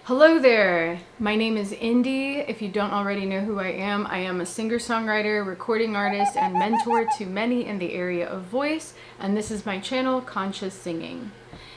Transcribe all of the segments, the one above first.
Hello there, my name is Indy. If you don't already know who I am a singer-songwriter, recording artist, and mentor to many in the area of voice, and this is my channel, Conscious Singing.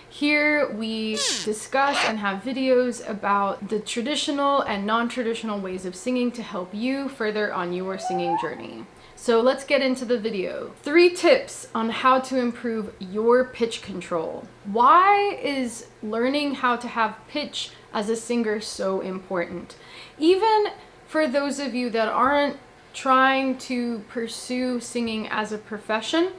Here we discuss and have videos about the traditional and non-traditional ways of singing to help you further on your singing journey. So let's get into the video. 3 tips on how to improve your pitch control. Why is learning how to have pitch as a singer so important? Even for those of you that aren't trying to pursue singing as a profession,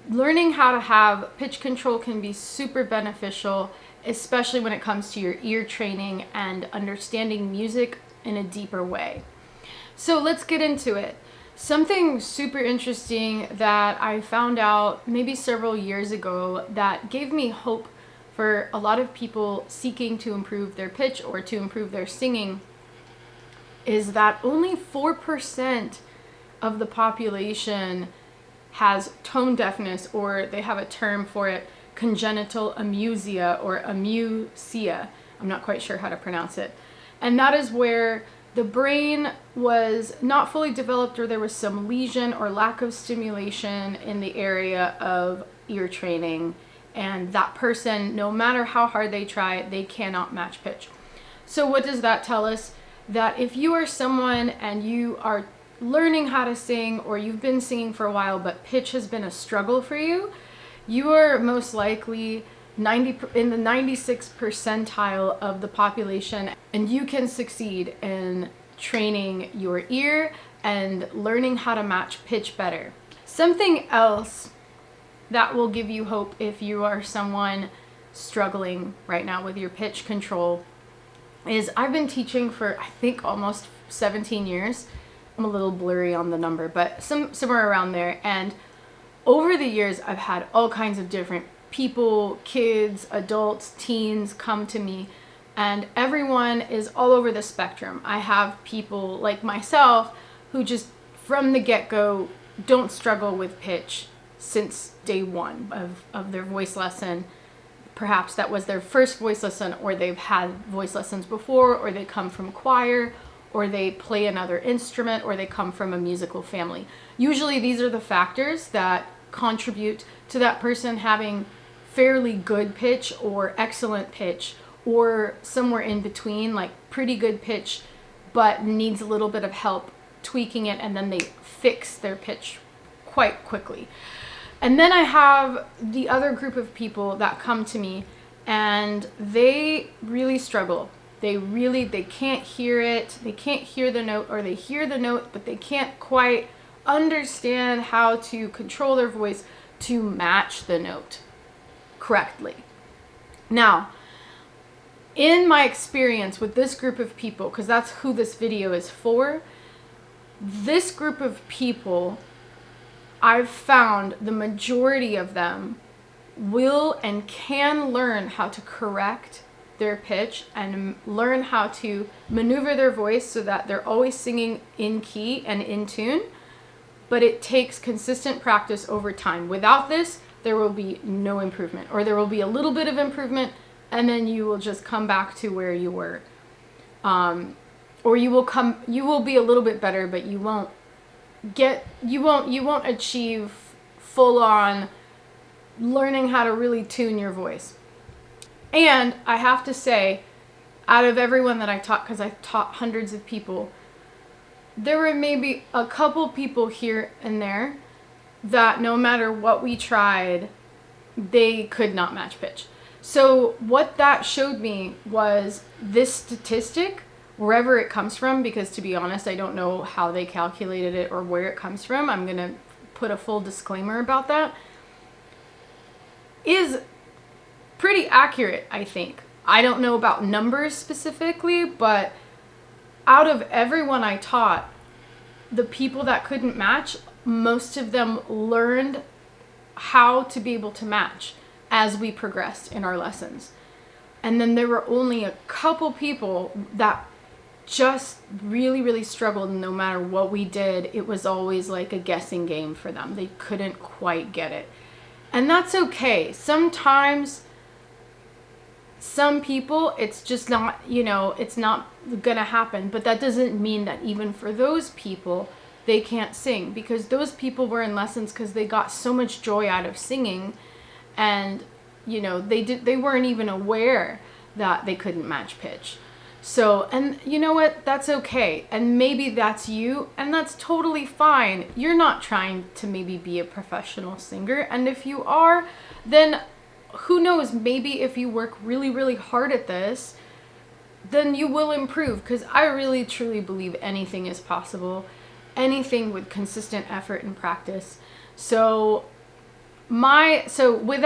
learning how to have pitch control can be super beneficial, especially when it comes to your ear training and understanding music in a deeper way. So let's get into it. Something super interesting that I found out maybe several years ago that gave me hope for a lot of people seeking to improve their pitch or to improve their singing is that only 4% of the population has tone deafness, or they have a term for it, congenital amusia or amusia. I'm not quite sure how to pronounce it. And that is where the brain was not fully developed, or there was some lesion or lack of stimulation in the area of ear training. And that person, no matter how hard they try, they cannot match pitch. So what does that tell us? That if you are someone and you are learning how to sing, or you've been singing for a while, but pitch has been a struggle for you, you are most likely in the 96th percentile of the population, and you can succeed in training your ear and learning how to match pitch better. Something else that will give you hope if you are someone struggling right now with your pitch control is I've been teaching for I think almost 17 years. I'm a little blurry on the number, but somewhere around there. And over the years, I've had all kinds of different people, kids, adults, teens come to me, and everyone is all over the spectrum. I have people like myself who just from the get-go don't struggle with pitch since day one of their voice lesson. Perhaps that was their first voice lesson, or they've had voice lessons before, or they come from choir, or they play another instrument, or they come from a musical family. Usually these are the factors that contribute to that person having fairly good pitch or excellent pitch, or somewhere in between, like pretty good pitch but needs a little bit of help tweaking it, and then they fix their pitch quite quickly. And then I have the other group of people that come to me and they really struggle. They can't hear it. They can't hear the note, or they hear the note, but they can't quite understand how to control their voice to match the note correctly. Now, in my experience with this group of people, because that's who this video is for, this group of people, I've found the majority of them will and can learn how to correct their pitch and learn how to maneuver their voice so that they're always singing in key and in tune. But it takes consistent practice over time. Without this, there will be no improvement, or there will be a little bit of improvement, and then you will just come back to where you were. Or you will be a little bit better, but you won't achieve full on learning how to really tune your voice. And I have to say, out of everyone that I taught, because I've taught hundreds of people, there were maybe a couple people here and there that no matter what we tried, they could not match pitch. So what that showed me was this statistic, wherever it comes from, because to be honest, I don't know how they calculated it or where it comes from. I'm going to put a full disclaimer about that, is pretty accurate, I think. I don't know about numbers specifically, but out of everyone I taught, the people that couldn't match, most of them learned how to be able to match as we progressed in our lessons. And then there were only a couple people that just really struggled, and no matter what we did, it was always like a guessing game for them. They couldn't quite get it. And that's okay. Sometimes Some people, it's just not, it's not gonna happen. But that doesn't mean that even for those people, they can't sing, because those people were in lessons because they got so much joy out of singing, and they weren't even aware that they couldn't match pitch. So, and you know what? That's okay. And maybe that's you, and that's totally fine. You're not trying to maybe be a professional singer. And if you are, then who knows? Maybe if you work really, really hard at this, then you will improve. Because I really, truly believe anything is possible. Anything with consistent effort and practice. So with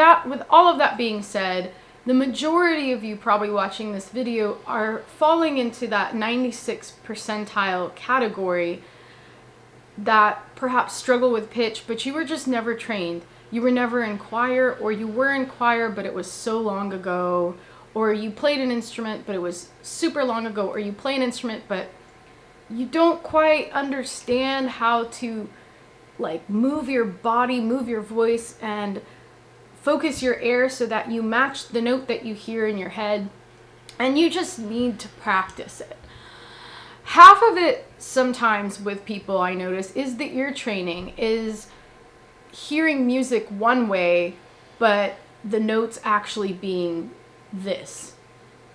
all of that being said, the majority of you probably watching this video are falling into that 96th percentile category that perhaps struggle with pitch, but you were just never trained. You were never in choir, or you were in choir, but it was so long ago, or you played an instrument, but it was super long ago, or you play an instrument, but you don't quite understand how to move your body, move your voice, and focus your air so that you match the note that you hear in your head, and you just need to practice it. Half of it sometimes with people, I notice, is the ear training, is hearing music one way, but the notes actually being this,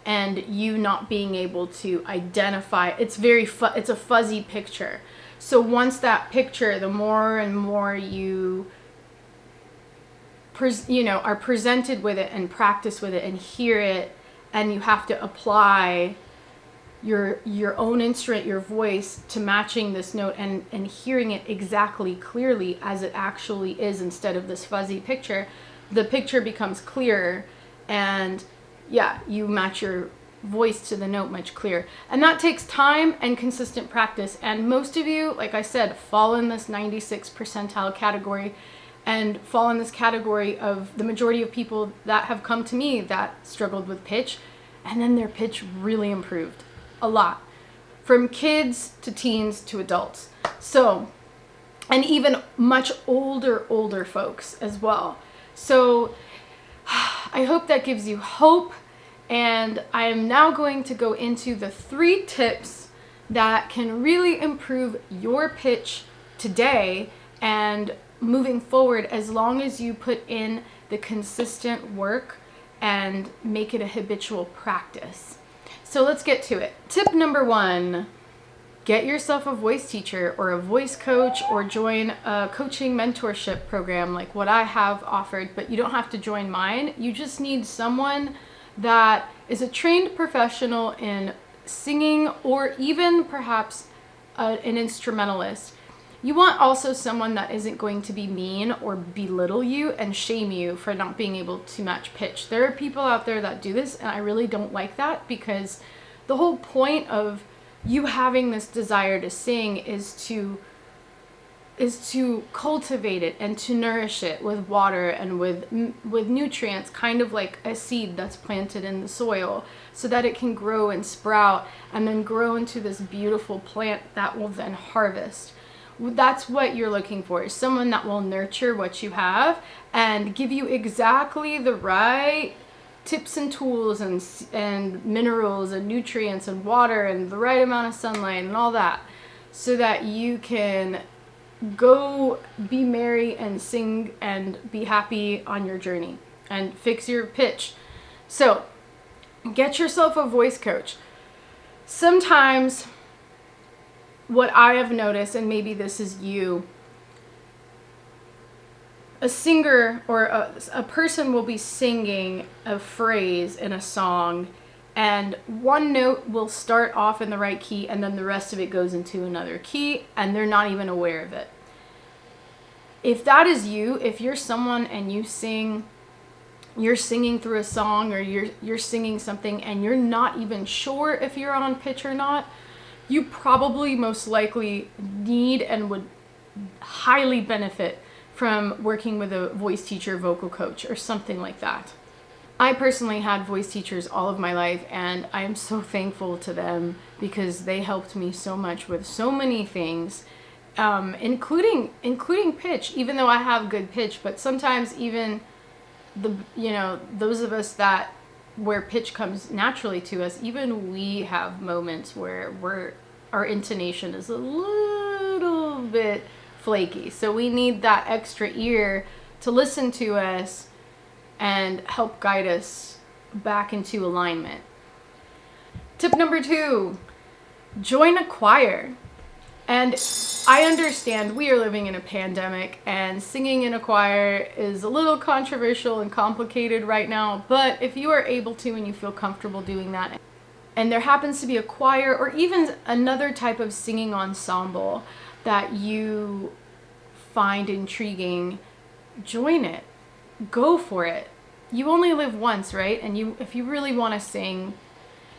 and you not being able to identify. It's it's a fuzzy picture. So once that picture, the more and more you are presented with it and practice with it and hear it, and you have to apply your own instrument, your voice, to matching this note and hearing it exactly clearly as it actually is, instead of this fuzzy picture, the picture becomes clearer, and you match your voice to the note much clearer. And that takes time and consistent practice. And most of you, like I said, fall in this 96th percentile category, and fall in this category of the majority of people that have come to me that struggled with pitch, and then their pitch really improved a lot, from kids to teens to adults. So, and even much older folks as well. So I hope that gives you hope. And I am now going to go into the 3 tips that can really improve your pitch today and moving forward, as long as you put in the consistent work and make it a habitual practice. So let's get to it. Tip number 1, get yourself a voice teacher or a voice coach, or join a coaching mentorship program like what I have offered, but you don't have to join mine. You just need someone that is a trained professional in singing, or even perhaps an instrumentalist. You want also someone that isn't going to be mean or belittle you and shame you for not being able to match pitch. There are people out there that do this, and I really don't like that, because the whole point of you having this desire to sing is to cultivate it and to nourish it with water and with nutrients, kind of like a seed that's planted in the soil, so that it can grow and sprout and then grow into this beautiful plant that will then harvest. That's what you're looking for, is someone that will nurture what you have and give you exactly the right tips and tools and minerals and nutrients and water and the right amount of sunlight and all that, so that you can go be merry and sing and be happy on your journey and fix your pitch. So get yourself a voice coach. Sometimes what I have noticed, and maybe this is you, a singer or a person will be singing a phrase in a song, and one note will start off in the right key, and then the rest of it goes into another key, and they're not even aware of it. If that is you, if you're someone and you're singing through a song, or you're singing something and you're not even sure if you're on pitch or not, you probably most likely need and would highly benefit from working with a voice teacher, vocal coach, or something like that. I personally had voice teachers all of my life, and I am so thankful to them, because they helped me so much with so many things, including pitch, even though I have good pitch. But sometimes even those of us that where pitch comes naturally to us, even we have moments where our intonation is a little bit flaky. So we need that extra ear to listen to us and help guide us back into alignment. Tip number 2, join a choir. And I understand we are living in a pandemic and singing in a choir is a little controversial and complicated right now, but if you are able to and you feel comfortable doing that, and there happens to be a choir or even another type of singing ensemble that you find intriguing, join it. Go for it. You only live once, right? And if you really want to sing,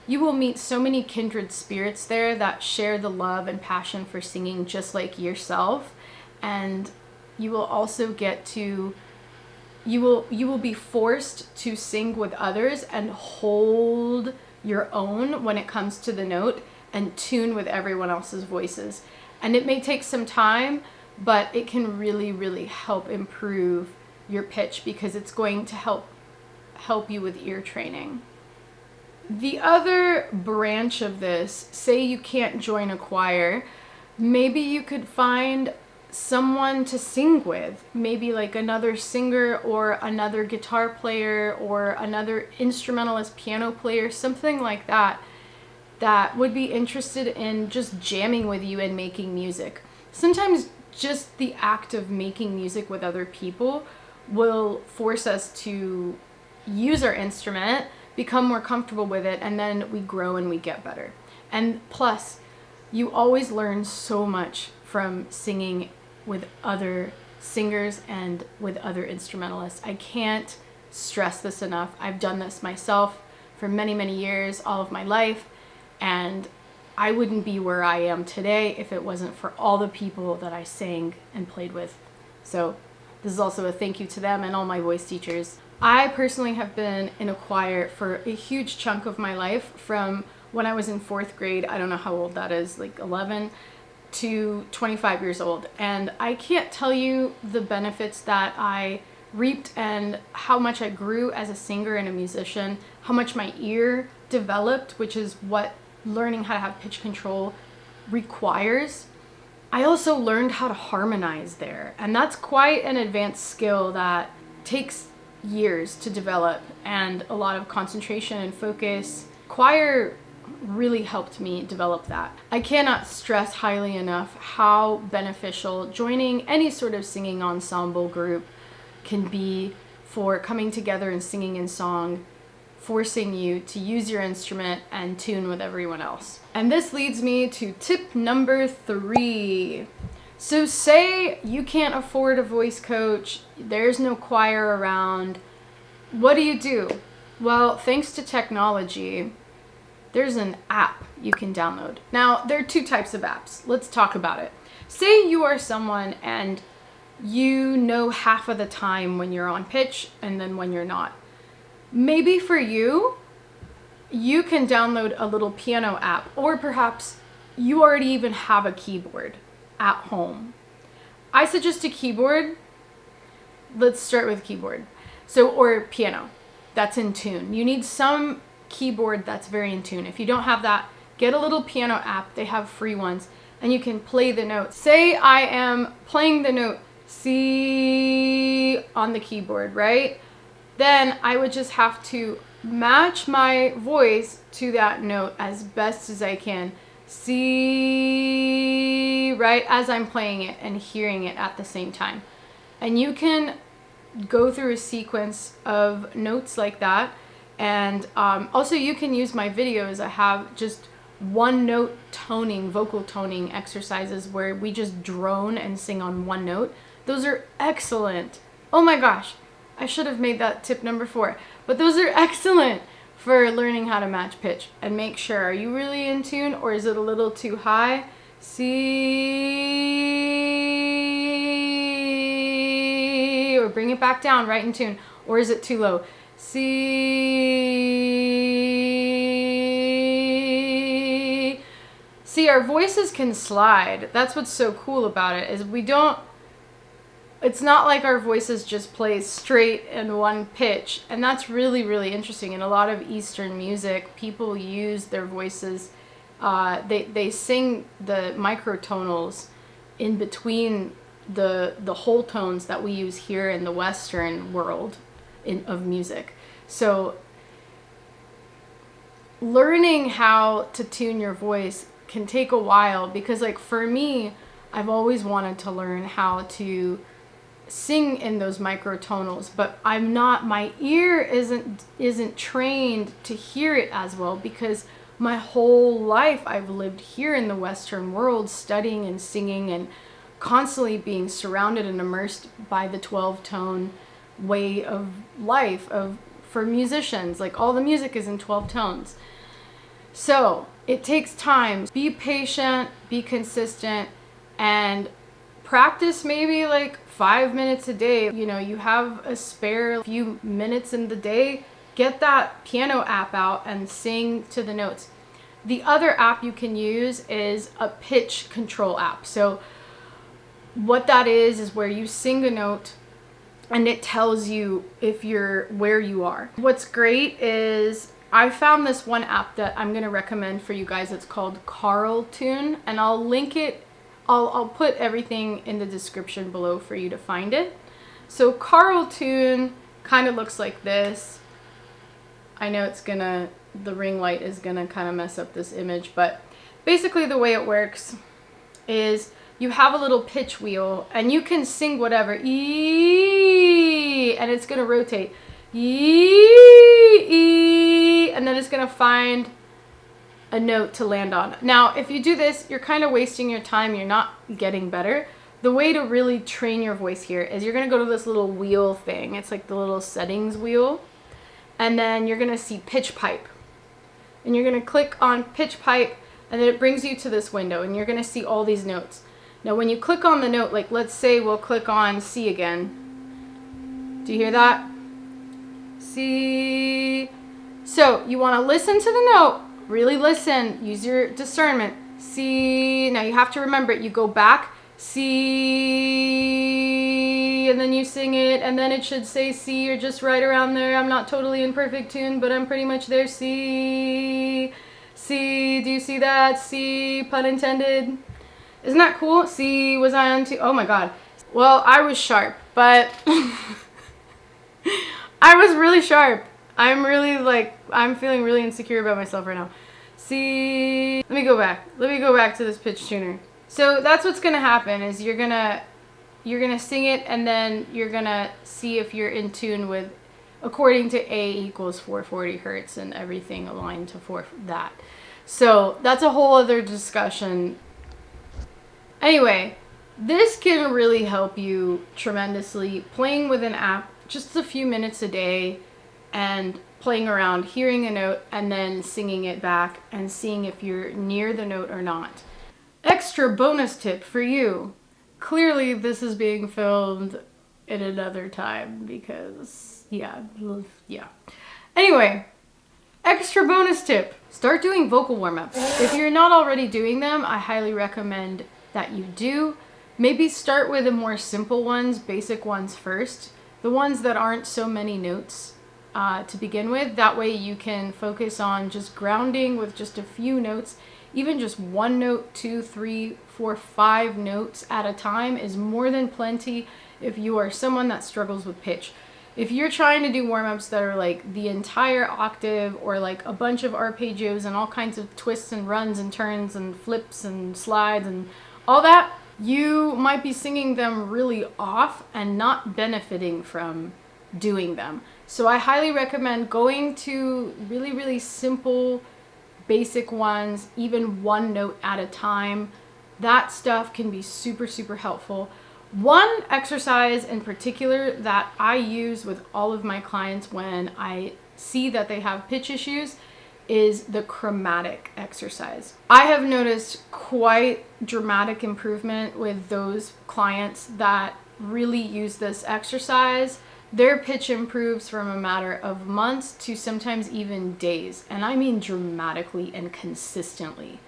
you will meet so many kindred spirits there that share the love and passion for singing just like yourself. And you will also get to, you will be forced to sing with others and hold your own when it comes to the note and tune with everyone else's voices. And it may take some time, but it can really, really help improve your pitch because it's going to help you with ear training. The other branch of this, say you can't join a choir, maybe you could find someone to sing with, maybe like another singer or another guitar player or another instrumentalist piano player, something like that, that would be interested in just jamming with you and making music. Sometimes just the act of making music with other people will force us to use our instrument, become more comfortable with it, and then we grow and we get better. And plus, you always learn so much from singing with other singers and with other instrumentalists. I can't stress this enough. I've done this myself for many, many years, all of my life, and I wouldn't be where I am today if it wasn't for all the people that I sang and played with. So this is also a thank you to them and all my voice teachers. I personally have been in a choir for a huge chunk of my life, from when I was in 4th grade, I don't know how old that is, like 11, to 25 years old. And I can't tell you the benefits that I reaped and how much I grew as a singer and a musician, how much my ear developed, which is what learning how to have pitch control requires. I also learned how to harmonize there, and that's quite an advanced skill that takes years to develop and a lot of concentration and focus. Choir really helped me develop that. I cannot stress highly enough how beneficial joining any sort of singing ensemble group can be for coming together and singing in song, forcing you to use your instrument and tune with everyone else. And this leads me to tip number 3. So say you can't afford a voice coach, there's no choir around, what do? Well, thanks to technology, there's an app you can download. Now, there are 2 types of apps. Let's talk about it. Say you are someone and you know half of the time when you're on pitch and then when you're not. Maybe for you, you can download a little piano app, or perhaps you already even have a keyboard at home. I suggest a keyboard. Let's start with keyboard. Or piano that's in tune. You need some keyboard that's very in tune. If you don't have that, get a little piano app. They have free ones, and you can play the notes. Say I am playing the note C on the keyboard, right? Then I would just have to match my voice to that note as best as I can. C, right, as I'm playing it and hearing it at the same time. And you can go through a sequence of notes like that. And also you can use my videos. I have just one note toning, vocal toning exercises where we just drone and sing on one note. Those are excellent. Oh my gosh, I should have made that tip number 4. But those are excellent for learning how to match pitch and make sure, are you really in tune or is it a little too high? C, or bring it back down right in tune, or is it too low? C. See, our voices can slide. That's what's so cool about it, is we don't it's not like our voices just play straight in one pitch. And that's really, really interesting. In a lot of Eastern music, people use their voices. They sing the microtonals in between the whole tones that we use here in the Western world of music. So learning how to tune your voice can take a while, because like for me, I've always wanted to learn how to sing in those microtonals, but my ear isn't trained to hear it as well, because my whole life I've lived here in the Western world, studying and singing and constantly being surrounded and immersed by the 12-tone way of life for musicians. Like all the music is in 12 tones. So it takes time. Be patient, be consistent, and practice maybe like 5 minutes a day. You know, you have a spare few minutes in the day, get that piano app out and sing to the notes. The other app you can use is a pitch control app. So what that is where you sing a note and it tells you where you are. What's great is I found this one app that I'm going to recommend for you guys. It's called Carl Tune, and I'll link it. I'll put everything in the description below for you to find it. So Carl Tune kind of looks like this. I know the ring light is gonna kind of mess up this image, but basically the way it works is you have a little pitch wheel and you can sing whatever, E, and it's gonna rotate, E, and then it's gonna find a note to land on. Now, if you do this, you're kind of wasting your time. You're not getting better. The way to really train your voice here is you're gonna go to this little wheel thing. It's like the little settings wheel. And then you're gonna see pitch pipe. And you're gonna click on pitch pipe, and then it brings you to this window, and you're gonna see all these notes. Now, when you click on the note, like let's say we'll click on C again. Do you hear that? C. So you wanna listen to the note, really listen, use your discernment. C. Now you have to remember it. You go back, C, and then you sing it, and then it should say C or just right around there. I'm not totally in perfect tune, but I'm pretty much there. C, C, do you see that? C, pun intended. Isn't that cool? C, was I on two? Oh my God. Well, I was sharp, but I was really sharp. I'm feeling really insecure about myself right now. C, let me go back to this pitch tuner. So that's what's gonna happen is you're gonna sing it, and then you're gonna see if you're in tune with, according to A equals 440 hertz and everything aligned to that. So that's a whole other discussion. Anyway, this can really help you tremendously. Playing with an app just a few minutes a day and playing around, hearing a note, and then singing it back and seeing if you're near the note or not. Extra bonus tip for you. Clearly this is being filmed at another time because, yeah. Anyway, extra bonus tip. Start doing vocal warm-ups. If you're not already doing them, I highly recommend that you do. Maybe start with the more simple ones, basic ones first. The ones that aren't so many notes to begin with. That way you can focus on just grounding with just a few notes. Even just one note, 2, 3, 4, 5 notes at a time is more than plenty if you are someone that struggles with pitch. If you're trying to do warm-ups that are like the entire octave or like a bunch of arpeggios and all kinds of twists and runs and turns and flips and slides and all that, you might be singing them really off and not benefiting from doing them. So I highly recommend going to really, really simple basic ones, even one note at a time. That stuff can be super, super helpful. One exercise in particular that I use with all of my clients when I see that they have pitch issues is the chromatic exercise. I have noticed quite dramatic improvement with those clients that really use this exercise. Their pitch improves from a matter of months to sometimes even days, and I mean dramatically and consistently.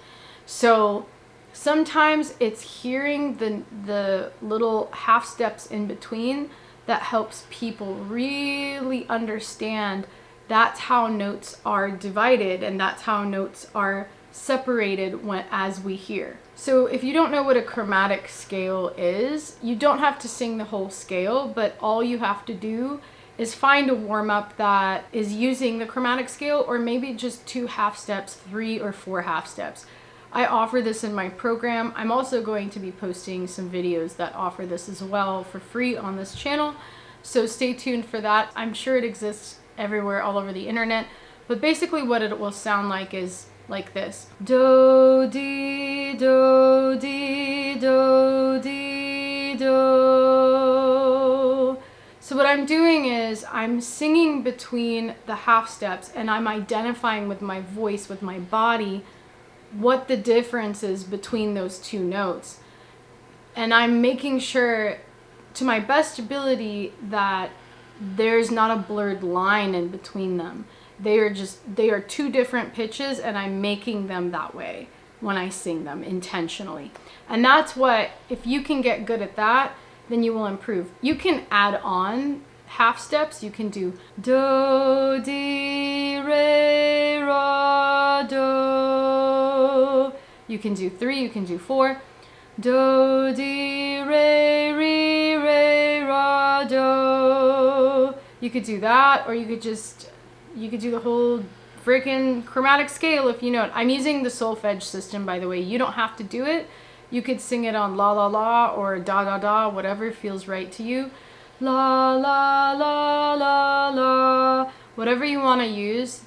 So Sometimes it's hearing the little half steps in between that helps people really understand that's how notes are divided and that's how notes are separated as we hear. So if you don't know what a chromatic scale is, you don't have to sing the whole scale, but all you have to do is find a warm-up that is using the chromatic scale, or maybe just 2 half steps, 3 or 4 half steps. I offer this in my program. I'm also going to be posting some videos that offer this as well for free on this channel. So stay tuned for that. I'm sure it exists everywhere all over the internet, but basically what it will sound like is like this. Do, di, do, di, do, di, do. So what I'm doing is I'm singing between the half steps, and I'm identifying with my voice, with my body, what the difference is between those 2 notes. And I'm making sure to my best ability that there's not a blurred line in between them. They are 2 different pitches, and I'm making them that way when I sing them intentionally. And that's what, if you can get good at that, then you will improve. You can add on half steps. You can do do, di, re, ra, do. You can do 3, you can do 4. Do, di, re, re, ra, do. You could do that, or you could do the whole freaking chromatic scale if you know it. I'm using the solfege system, by the way. You don't have to do it. You could sing it on la la la or da da da, whatever feels right to you. La la la la la. Whatever you want to use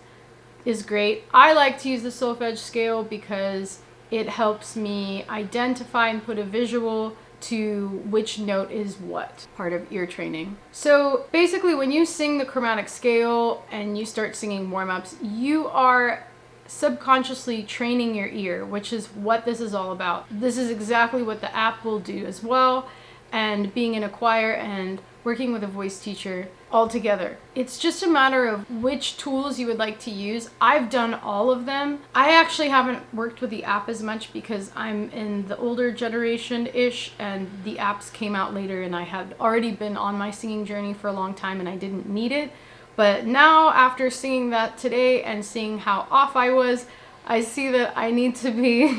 is great. I like to use the solfege scale because it helps me identify and put a visual to which note is what, part of ear training. So basically when you sing the chromatic scale and you start singing warm-ups, you are subconsciously training your ear, which is what this is all about. This is exactly what the app will do as well, and being in a choir and working with a voice teacher all together. It's just a matter of which tools you would like to use. I've done all of them. I actually haven't worked with the app as much because I'm in the older generation-ish, and the apps came out later, and I had already been on my singing journey for a long time and I didn't need it. But now, after singing that today and seeing how off I was, I see that I need to be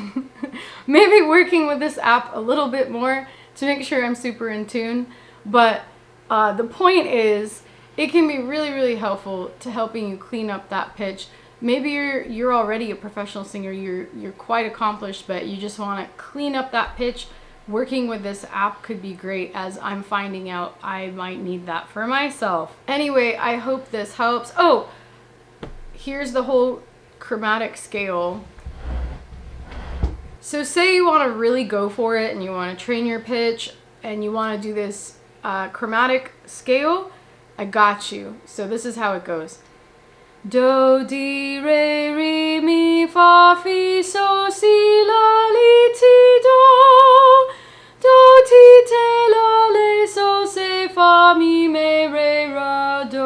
maybe working with this app a little bit more to make sure I'm super in tune. But the point is, it can be really, really helpful to helping you clean up that pitch. Maybe you're already a professional singer, you're quite accomplished, but you just want to clean up that pitch. Working with this app could be great, as I'm finding out I might need that for myself. Anyway, I hope this helps. Oh, here's the whole chromatic scale. So say you want to really go for it and you want to train your pitch and you want to do this chromatic scale, I got you. So this is how it goes. Do, di, re, re, mi, fa, fi, so, si, la, li, ti, do. Do, ti, te, la, le, so, se, fa, mi, me, re, ra, do.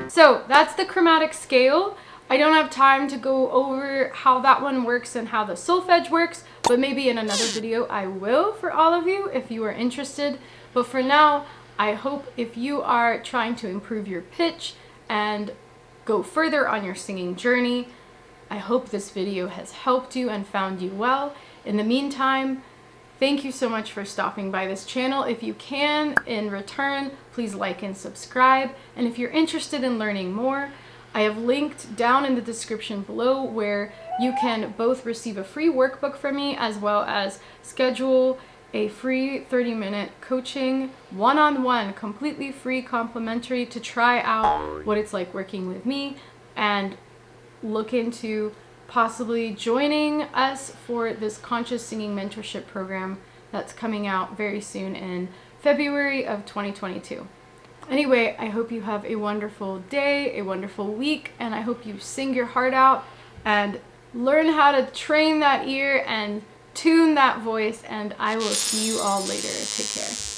So that's the chromatic scale. I don't have time to go over how that one works and how the solfege works, but maybe in another video I will for all of you if you are interested. But for now, I hope if you are trying to improve your pitch and go further on your singing journey, I hope this video has helped you and found you well. In the meantime, thank you so much for stopping by this channel. If you can, in return, please like and subscribe. And if you're interested in learning more, I have linked down in the description below where you can both receive a free workbook from me as well as schedule a free 30-minute coaching one-on-one, completely free, complimentary, to try out what it's like working with me and look into possibly joining us for this Conscious Singing Mentorship Program that's coming out very soon in February of 2022. Anyway, I hope you have a wonderful day, a wonderful week, and I hope you sing your heart out and learn how to train that ear and tune that voice, and I will see you all later. Take care.